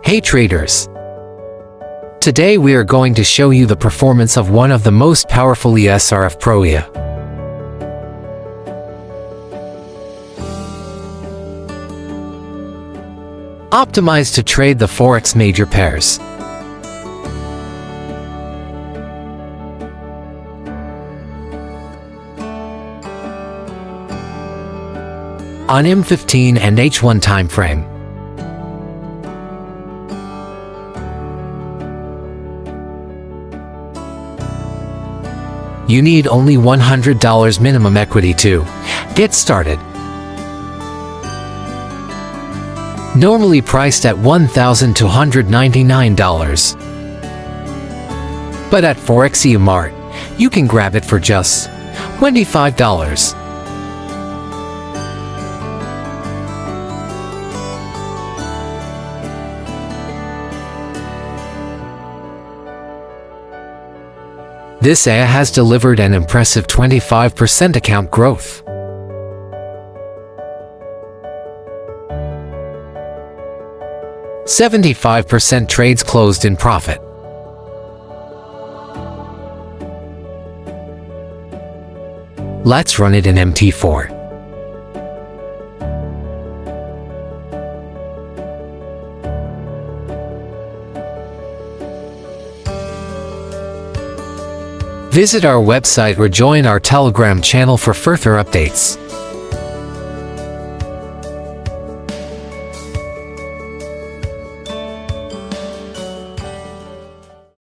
Hey traders! Today we are going to show you the performance of one of the most powerful SRF PRO EA. Optimized to trade the Forex major pairs. On M15 and H1 time frame. You need only $100 minimum equity to get started. Normally priced at $1,299. But at Forex Mart, you can grab it for just $25. This EA has delivered an impressive 25% account growth. %75% trades closed in profit. Let's run it in MT4. Visit our website or join our Telegram channel for further updates.